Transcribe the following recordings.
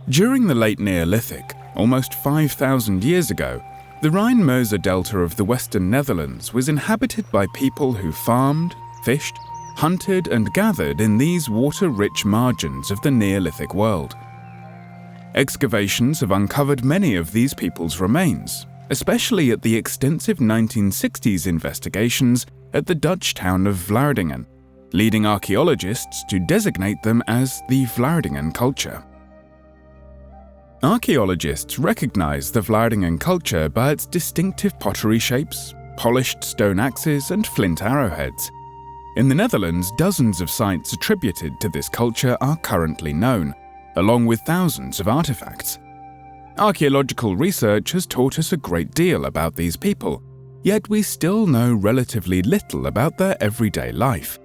During the late Neolithic, almost 5,000 years ago, the Rhine-Meuse delta of the Western Netherlands was inhabited by people who farmed, fished, hunted and gathered in these water-rich margins of the Neolithic world. Excavations have uncovered many of these people's remains, especially at the extensive 1960s investigations at the Dutch town of Vlaardingen, leading archaeologists to designate them as the Vlaardingen culture. Archaeologists recognize the Vlaardingen culture by its distinctive pottery shapes, polished stone axes and flint arrowheads. In the Netherlands, dozens of sites attributed to this culture are currently known, along with thousands of artifacts. Archaeological research has taught us a great deal about these people, yet we still know relatively little about their everyday life.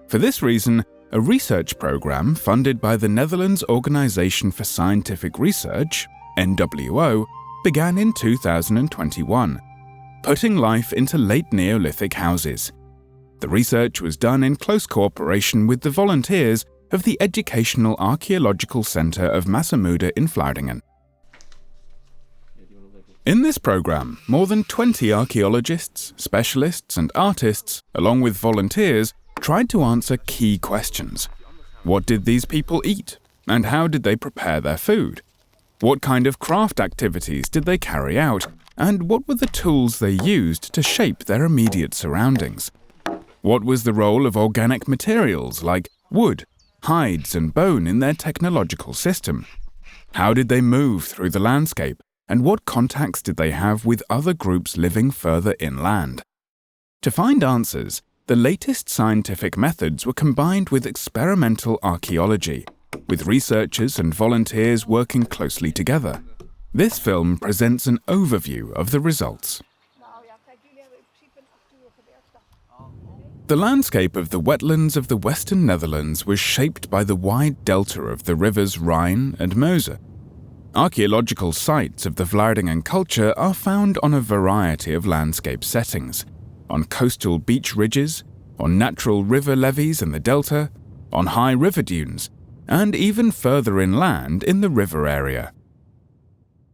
For this reason, a research program funded by the Netherlands Organisation for Scientific Research, NWO, began in 2021, putting life into late Neolithic houses. The research was done in close cooperation with the volunteers of the Educational Archaeological Centre of Massamude in Vlaardingen. In this program, more than 20 archaeologists, specialists and artists, along with volunteers, tried to answer key questions. What did these people eat? And how did they prepare their food? What kind of craft activities did they carry out? And what were the tools they used to shape their immediate surroundings? What was the role of organic materials like wood, hides and bone in their technological system? How did they move through the landscape? And what contacts did they have with other groups living further inland? To find answers, the latest scientific methods were combined with experimental archaeology, with researchers and volunteers working closely together. This film presents an overview of the results. The landscape of the wetlands of the Western Netherlands was shaped by the wide delta of the rivers Rhine and Meuse. Archaeological sites of the Vlaardingen culture are found on a variety of landscape settings, on coastal beach ridges, on natural river levees in the delta, on high river dunes, and even further inland in the river area.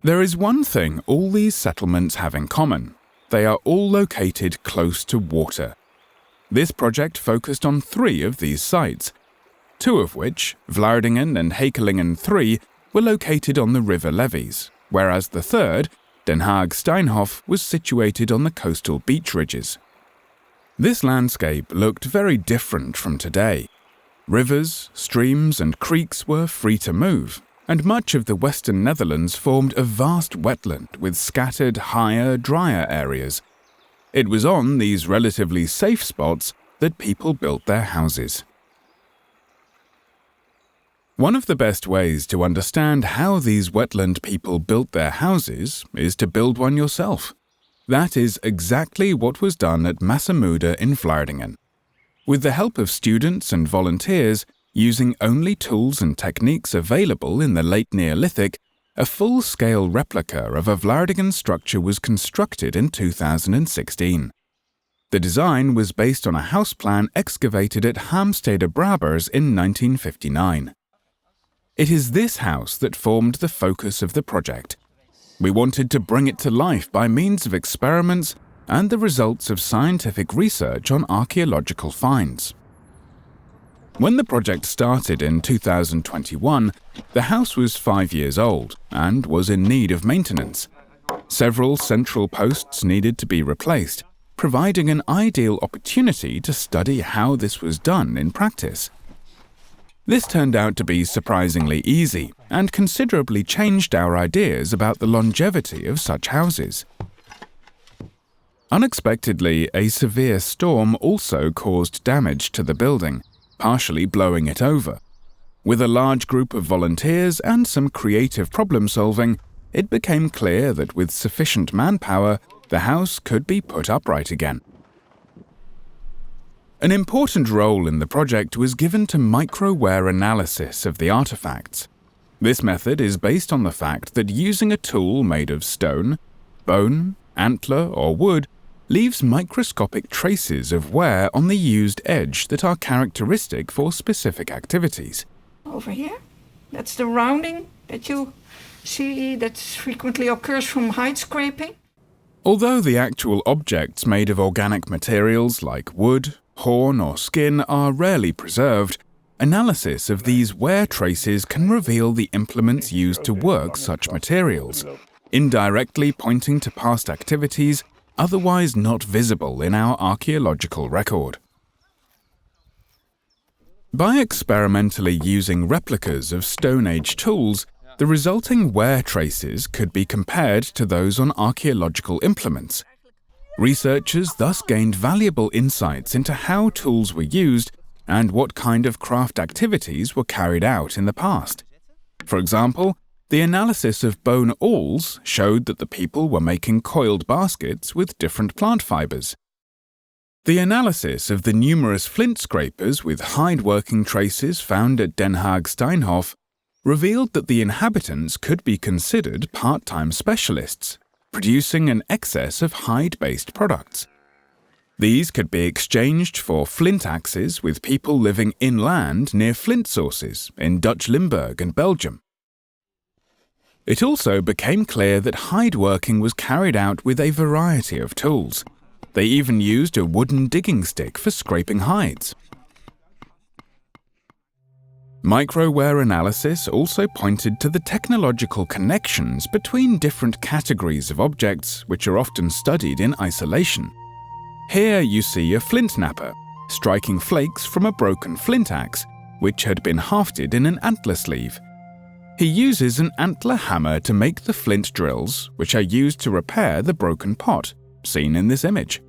There is one thing all these settlements have in common. They are all located close to water. This project focused on 3 of these sites, 2 of which, Vlaardingen and Hekelingen 3, were located on the river levees, whereas the third, Den Haag-Steinhof, was situated on the coastal beach ridges. This landscape looked very different from today. Rivers, streams and creeks were free to move, and much of the Western Netherlands formed a vast wetland with scattered higher, drier areas. It was on these relatively safe spots that people built their houses. One of the best ways to understand how these wetland people built their houses is to build one yourself. That is exactly what was done at Massamude in Vlaardingen. With the help of students and volunteers, using only tools and techniques available in the late Neolithic, a full-scale replica of a Vlaardingen structure was constructed in 2016. The design was based on a house plan excavated at Haemstede Brabers in 1959. It is this house that formed the focus of the project. We wanted to bring it to life by means of experiments and the results of scientific research on archaeological finds. When the project started in 2021, the house was 5 years old and was in need of maintenance. Several central posts needed to be replaced, providing an ideal opportunity to study how this was done in practice. This turned out to be surprisingly easy and considerably changed our ideas about the longevity of such houses. Unexpectedly, a severe storm also caused damage to the building, partially blowing it over. With a large group of volunteers and some creative problem-solving, it became clear that with sufficient manpower, the house could be put upright again. An important role in the project was given to microwear analysis of the artifacts. This method is based on the fact that using a tool made of stone, bone, antler, or wood leaves microscopic traces of wear on the used edge that are characteristic for specific activities. Over here? That's the rounding that you see that frequently occurs from hide scraping. Although the actual objects made of organic materials like wood, horn or skin are rarely preserved, analysis of these wear traces can reveal the implements used to work such materials, indirectly pointing to past activities otherwise not visible in our archaeological record. By experimentally using replicas of Stone Age tools, the resulting wear traces could be compared to those on archaeological implements. Researchers thus gained valuable insights into how tools were used and what kind of craft activities were carried out in the past. For example, the analysis of bone awls showed that the people were making coiled baskets with different plant fibers. The analysis of the numerous flint scrapers with hide-working traces found at Den Haag Steinhof revealed that the inhabitants could be considered part-time specialists, producing an excess of hide-based products. These could be exchanged for flint axes with people living inland near flint sources in Dutch Limburg and Belgium. It also became clear that hide working was carried out with a variety of tools. They even used a wooden digging stick for scraping hides. Microwear analysis also pointed to the technological connections between different categories of objects which are often studied in isolation. Here you see a flint knapper, striking flakes from a broken flint axe, which had been hafted in an antler sleeve. He uses an antler hammer to make the flint drills, which are used to repair the broken pot, seen in this image.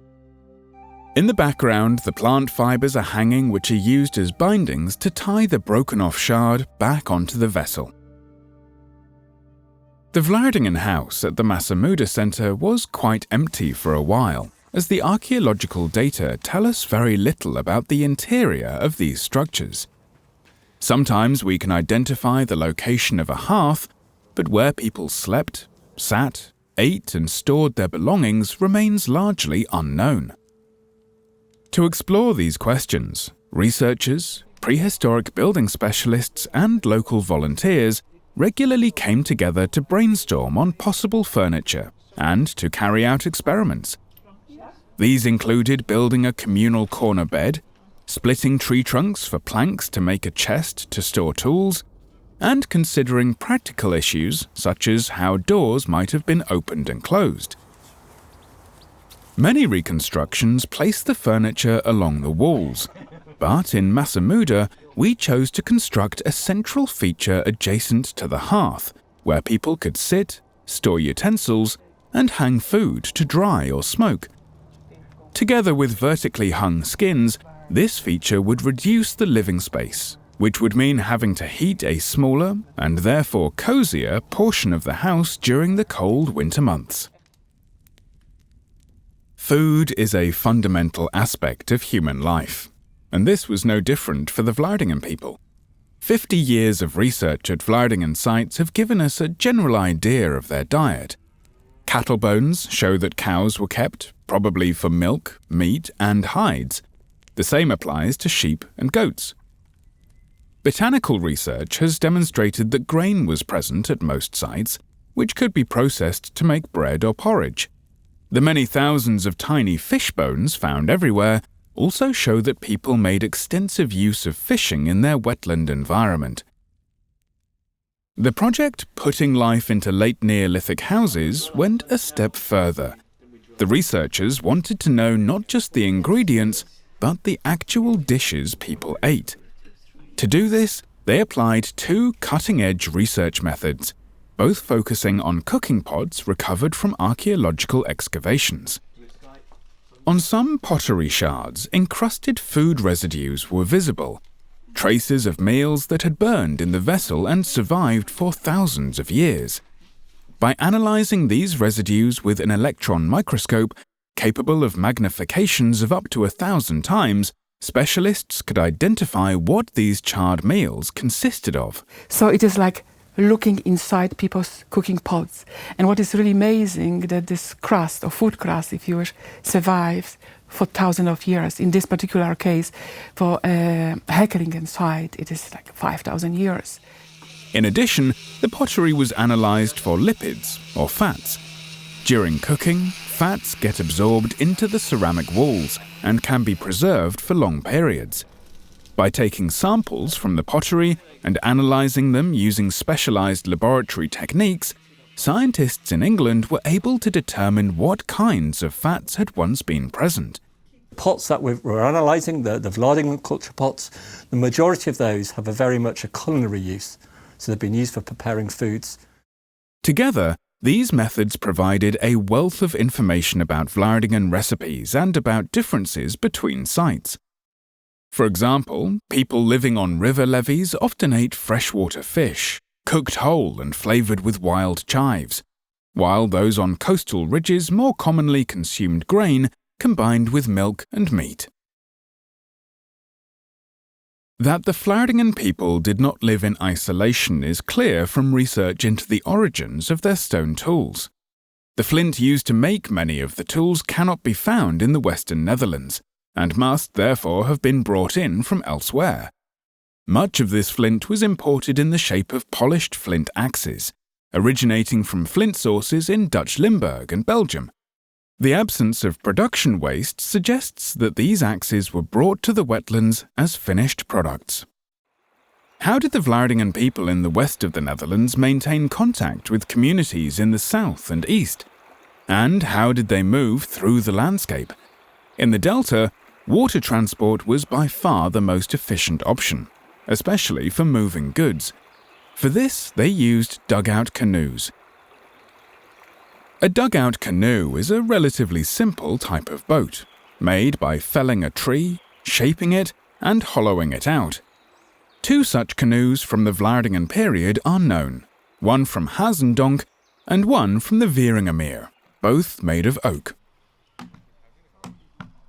In the background, the plant fibers are hanging which are used as bindings to tie the broken-off shard back onto the vessel. The Vlaardingen house at the Massamuda Centre was quite empty for a while, as the archaeological data tell us very little about the interior of these structures. Sometimes we can identify the location of a hearth, but where people slept, sat, ate and stored their belongings remains largely unknown. To explore these questions, researchers, prehistoric building specialists and local volunteers regularly came together to brainstorm on possible furniture and to carry out experiments. These included building a communal corner bed, splitting tree trunks for planks to make a chest to store tools, and considering practical issues such as how doors might have been opened and closed. Many reconstructions place the furniture along the walls, but in Massamuda we chose to construct a central feature adjacent to the hearth, where people could sit, store utensils, and hang food to dry or smoke. Together with vertically hung skins, this feature would reduce the living space, which would mean having to heat a smaller, and therefore cozier, portion of the house during the cold winter months. Food is a fundamental aspect of human life, and this was no different for the Vlaardingen people. 50 years of research at Vlaardingen sites have given us a general idea of their diet. Cattle bones show that cows were kept, probably for milk, meat, and hides. The same applies to sheep and goats. Botanical research has demonstrated that grain was present at most sites, which could be processed to make bread or porridge. The many thousands of tiny fish bones found everywhere also show that people made extensive use of fishing in their wetland environment. The project Putting Life into Late Neolithic Houses went a step further. The researchers wanted to know not just the ingredients, but the actual dishes people ate. To do this, they applied two cutting-edge research methods, both focusing on cooking pots recovered from archaeological excavations. On some pottery shards, encrusted food residues were visible, traces of meals that had burned in the vessel and survived for thousands of years. By analyzing these residues with an electron microscope, capable of magnifications of up to 1,000 times, specialists could identify what these charred meals consisted of. So it is like looking inside people's cooking pots. And what is really amazing that this crust or food crust, if you wish, survives for thousands of years. In this particular case, for Heckelingen site, it is like 5,000 years. In addition, the pottery was analysed for lipids, or fats. During cooking, fats get absorbed into the ceramic walls and can be preserved for long periods. By taking samples from the pottery and analysing them using specialised laboratory techniques, scientists in England were able to determine what kinds of fats had once been present. Pots that we're analysing, the Vladingen culture pots, the majority of those have very much a culinary use. So they've been used for preparing foods. Together, these methods provided a wealth of information about Vladingen recipes and about differences between sites. For example, people living on river levees often ate freshwater fish, cooked whole and flavoured with wild chives, while those on coastal ridges more commonly consumed grain combined with milk and meat. That the Vladingen people did not live in isolation is clear from research into the origins of their stone tools. The flint used to make many of the tools cannot be found in the Western Netherlands, and must therefore have been brought in from elsewhere. Much of this flint was imported in the shape of polished flint axes, originating from flint sources in Dutch Limburg and Belgium. The absence of production waste suggests that these axes were brought to the wetlands as finished products. How did the Vladingen people in the west of the Netherlands maintain contact with communities in the south and east? And how did they move through the landscape? In the delta, water transport was by far the most efficient option, especially for moving goods. For this, they used dugout canoes. A dugout canoe is a relatively simple type of boat, made by felling a tree, shaping it, and hollowing it out. Two such canoes from the Vladingen period are known, one from Hazendonk and one from the Wieringermeer, both made of oak.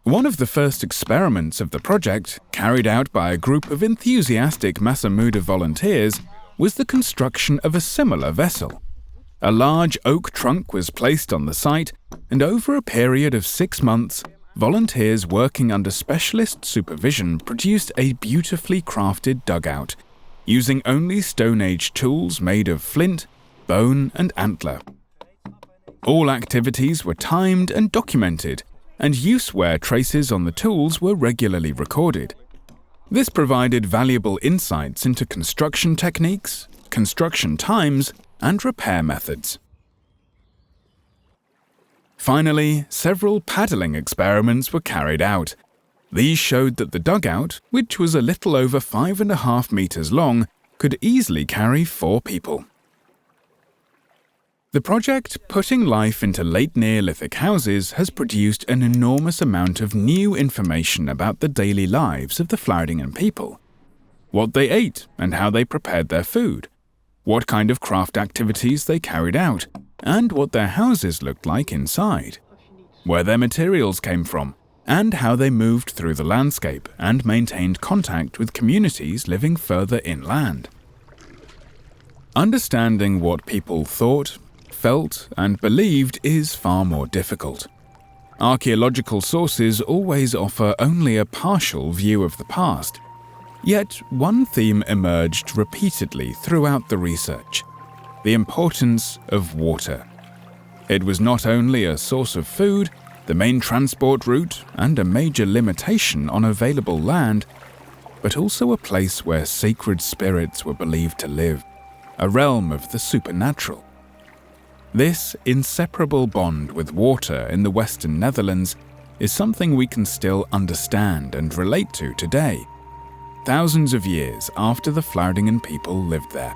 One of the first experiments of the project, carried out by a group of enthusiastic Massamude volunteers, was the construction of a similar vessel. A large oak trunk was placed on the site, and over a period of 6 months, volunteers working under specialist supervision produced a beautifully crafted dugout, using only Stone Age tools made of flint, bone, and antler. All activities were timed and documented, and use-wear traces on the tools were regularly recorded. This provided valuable insights into construction techniques, construction times, and repair methods. Finally, several paddling experiments were carried out. These showed that the dugout, which was a little over 5.5 meters long, could easily carry 4 people. The project Putting Life into Late Neolithic Houses has produced an enormous amount of new information about the daily lives of the Vladingen people. What they ate and how they prepared their food, what kind of craft activities they carried out, and what their houses looked like inside, where their materials came from, and how they moved through the landscape and maintained contact with communities living further inland. Understanding what people thought, felt, and believed is far more difficult. Archaeological sources always offer only a partial view of the past. Yet one theme emerged repeatedly throughout the research: the importance of water. It was not only a source of food, the main transport route, and a major limitation on available land, but also a place where sacred spirits were believed to live, a realm of the supernatural. This inseparable bond with water in the Western Netherlands is something we can still understand and relate to today, thousands of years after the Vladingen people lived there.